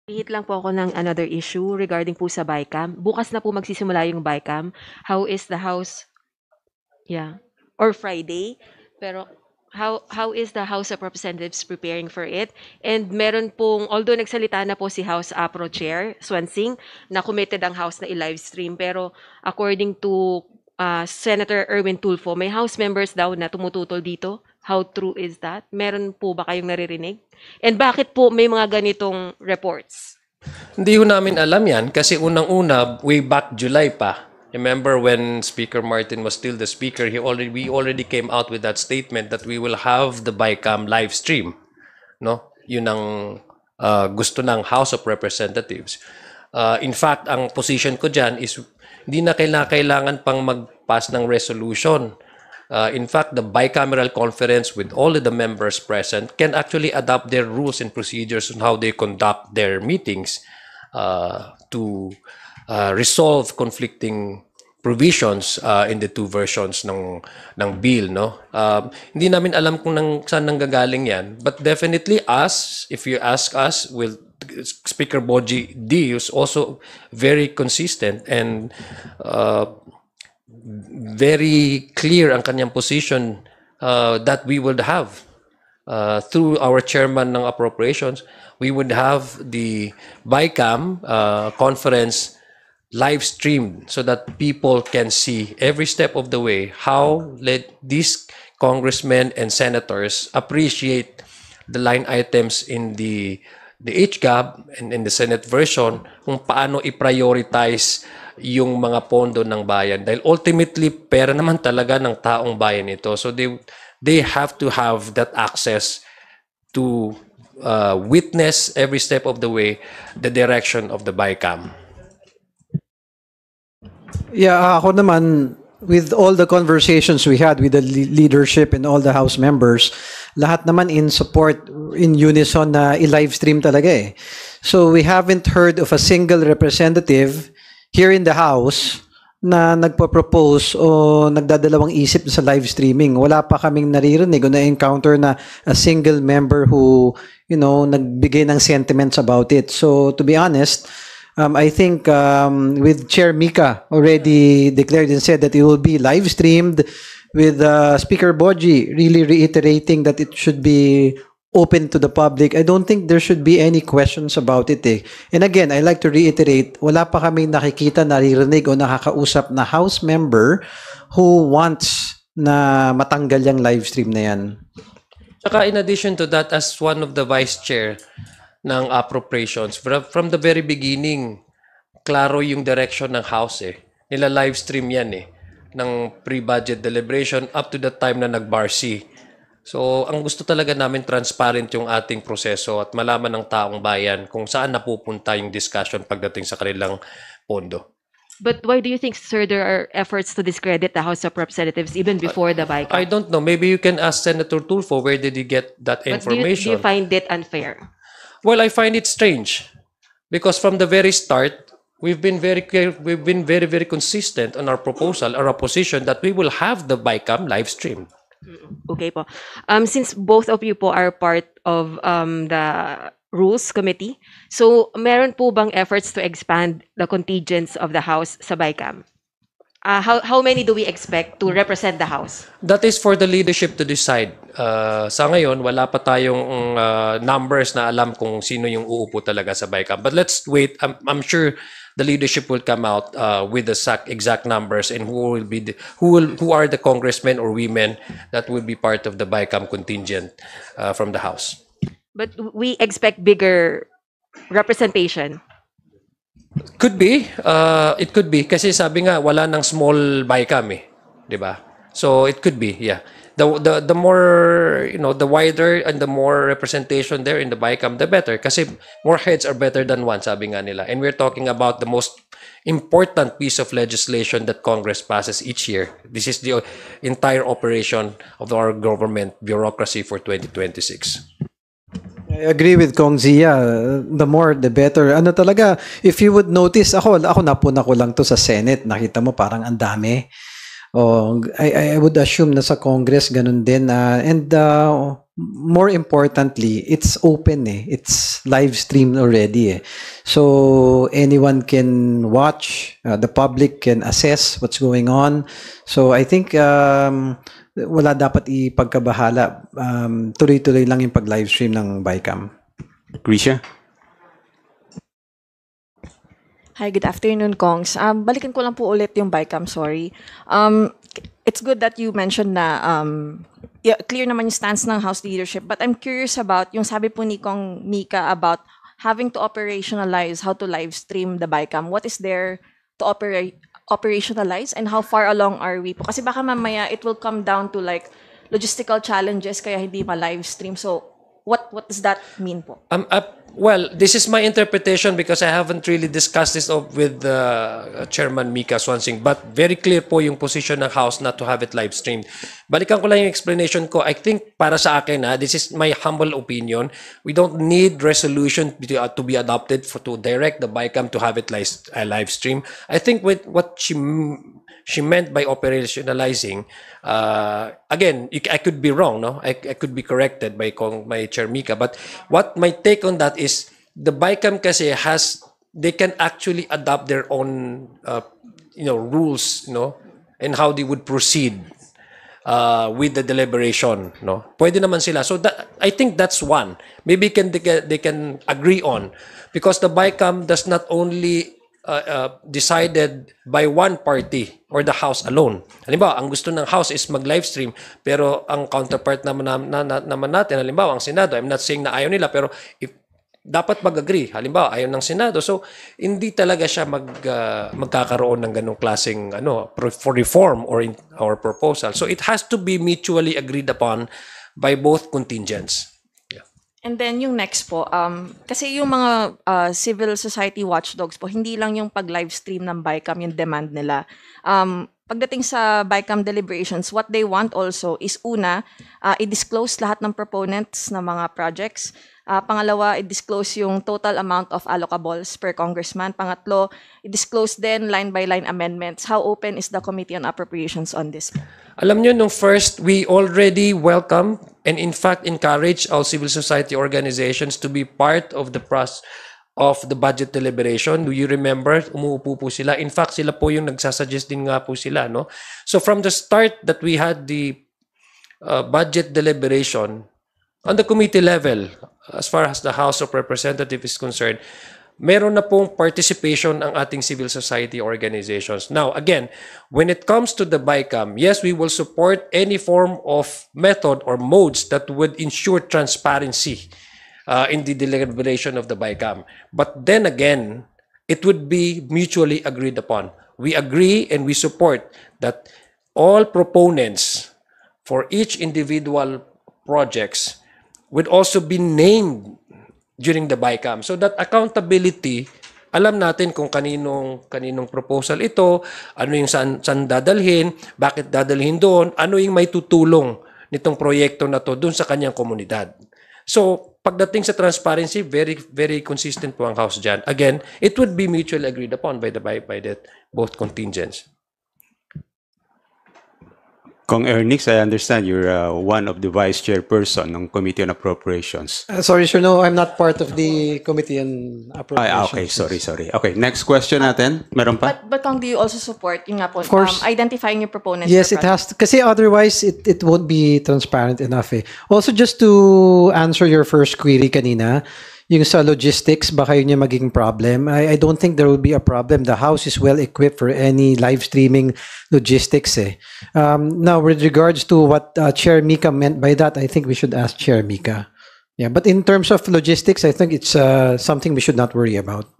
Hihit lang po ako ng another issue regarding po sa BICAM. Bukas na po magsisimula yung BICAM. How is the House, yeah, or Friday? Pero how is the House of Representatives preparing for it? And meron pong, although nagsalita na po si House APRO Chair Swansing na committed ang House na i-live stream, pero according to Senator Erwin Tulfo, may House members daw na tumututol dito. How true is that? Meron po ba kayong naririnig? And bakit po may mga ganitong reports? Hindi ho namin alam yan kasi unang-una, way back July pa. Remember when Speaker Martin was still the speaker, we already came out with that statement that we will have the BICAM live stream. No? Yun ang gusto ng House of Representatives. In fact, ang position ko dyan is hindi na kailangan pang mag-pass ng resolution. In fact, the bicameral conference with all of the members present can actually adopt their rules and procedures on how they conduct their meetings to resolve conflicting provisions in the two versions ng bill, no? Hindi namin alam kung saan nanggagaling yan, but definitely us, if you ask us, Speaker Boji D is also very consistent and very clear ang kanyang position that we would have through our chairman ng appropriations, we would have the BICAM conference live streamed so that people can see every step of the way how these congressmen and senators appreciate the line items in the HGAB and in the Senate version kung paano i-prioritize yung mga pondo ng bayan. Dahil ultimately, pera naman talaga ng taong bayan ito. So they have to have that access to witness every step of the way the direction of the BICAM. Yeah, ako naman, with all the conversations we had with the leadership and all the House members, lahat naman in support, in unison na i-live stream talaga eh. So we haven't heard of a single representative here in the House na nagpo-propose o nagdadalawang isip sa live streaming. Wala pa kaming naririnig o na-encounter na a single member who, nagbigay ng sentiments about it. So to be honest, I think with Chair Mika already declared and said that it will be live streamed, with Speaker Boji really reiterating that it should be open to the public. I don't think there should be any questions about it eh. And again, I like to reiterate, wala pa kaming nakikita, naririnig o nakakausap na House member who wants na matanggal yung live stream na yan. Saka in addition to that, as one of the vice chair ng appropriations, from the very beginning, klaro yung direction ng House eh. Nila live stream yan eh, ng pre-budget deliberation up to the time na nag-BARC. So, ang gusto talaga namin transparent yung ating proseso at malaman ng taong bayan kung saan napupunta yung discussion pagdating sa kanilang pondo. But why do you think, sir, there are efforts to discredit the House of Representatives even before the BICAM? I don't know. Maybe you can ask Senator Tulfo, where did he get that But information? do you find it unfair? Well, I find it strange because from the very start, we've been very consistent on our proposal or our position that we will have the BICAM live stream. Okay po. Since both of you po are part of the Rules Committee, so meron po bang efforts to expand the contingents of the House sa BICAM? How many do we expect to represent the House? That is for the leadership to decide. Sa ngayon, wala pa tayong numbers na alam kung sino yung uupo talaga sa BICAM. But let's wait. I'm sure the leadership will come out with the exact numbers and who are the congressmen or women that will be part of the BICAM contingent from the House. But we expect bigger representation. Could be. It could be. Kasi sabi nga, wala nang small BICAM eh. Diba? So, it could be, yeah. The more, the wider and the more representation there in the BICAM, the better. Kasi more heads are better than one, sabi nga nila. And we're talking about the most important piece of legislation that Congress passes each year. This is the entire operation of our government bureaucracy for 2026. I agree with Kong Zia. The more, the better. Ano talaga, if you would notice, ako napuna ko lang to sa Senate. Nakita mo parang ang dami. I would assume na sa Congress ganun din. And more importantly, it's open eh. It's live streamed already eh. So anyone can watch, the public can assess what's going on. So I think wala dapat ipagkabahala. Tuloy-tuloy lang yung pag-live stream ng BICAM. Grisha? Hi, good afternoon, Kongs. Balikan ko lang po ulit yung BICAM, sorry. It's good that you mentioned na yeah, clear naman yung stance ng House leadership, but I'm curious about yung sabi po ni Kong Mika about having to operationalize how to live stream the BICAM. What is there to operationalize and how far along are we po? Kasi baka mamaya it will come down to like logistical challenges kaya hindi ma-live stream. So what does that mean po? Well, this is my interpretation because I haven't really discussed this with Chairman Mika Swansing, but very clear po yung position ng House not to have it live streamed. Balikan ko lang yung explanation ko. I think para sa akin, this is my humble opinion, we don't need resolution to be adopted to direct the BICAM to have it live stream. I think with what she meant by operationalizing, again, I could be wrong, no? I could be corrected by Chair Mika, but what my take on that is the BICAM kasi they can actually adopt their own, rules, and how they would proceed with the deliberation, no? Pwede naman sila. So I think that's one. Maybe they can agree on, because the BICAM does not only decided by one party or the House alone. Halimbawa, ang gusto ng House is mag-live stream, pero ang counterpart naman natin, halimbawa, ang Senado, I'm not saying na ayaw nila, pero dapat mag-agree. Halimbawa, ayaw ng Senado. So, hindi talaga siya magkakaroon ng ganong klaseng for reform or proposal. So, it has to be mutually agreed upon by both contingents. And then yung next po, kasi yung mga civil society watchdogs po, hindi lang yung pag-live stream ng BICAM yung demand nila. Pagdating sa BICAM deliberations, what they want also is una, i-disclose lahat ng proponents ng mga projects. Pangalawa, i-disclose yung total amount of allocables per congressman. Pangatlo, i-disclose din line-by-line amendments. How open is the Committee on Appropriations on this? Alam nyo, nung first, we already welcome and in fact encourage all civil society organizations to be part of the process of the budget deliberation. Do you remember? Umuupo po sila. In fact, sila po yung nagsasuggest din nga po sila, no? So from the start that we had the budget deliberation on the committee level, as far as the House of Representatives is concerned, meron na pong participation ang ating civil society organizations. Now, again, when it comes to the BICAM, yes, we will support any form of method or modes that would ensure transparency in the deliberation of the BICAM. But then again, it would be mutually agreed upon. We agree and we support that all proponents for each individual projects would also be named during the BICAM. So that accountability, alam natin kung kaninong proposal ito, ano yung saan dadalhin, bakit dadalhin doon, ano yung may tutulong nitong proyekto na to doon sa kanyang komunidad. So, pagdating sa transparency, very, very consistent po ang House dyan. Again, it would be mutually agreed upon by both contingents. Kong Ernix, I understand you're one of the vice chairperson ng Committee on Appropriations. Sorry, sir, no, I'm not part of the Committee on Appropriations. Okay, sorry. Okay, next question natin. Meron pa? But Kong, do you also support yung nga po, Of course. identifying your proponents? Yes, per it has to. Kasi otherwise, it won't be transparent enough eh. Also, just to answer your first query kanina, yung sa logistics, baka yun yung magiging problem. I don't think there will be a problem. The House is well equipped for any live streaming logistics eh. Now, with regards to what Chair Mika meant by that, I think we should ask Chair Mika. Yeah, but in terms of logistics, I think it's something we should not worry about.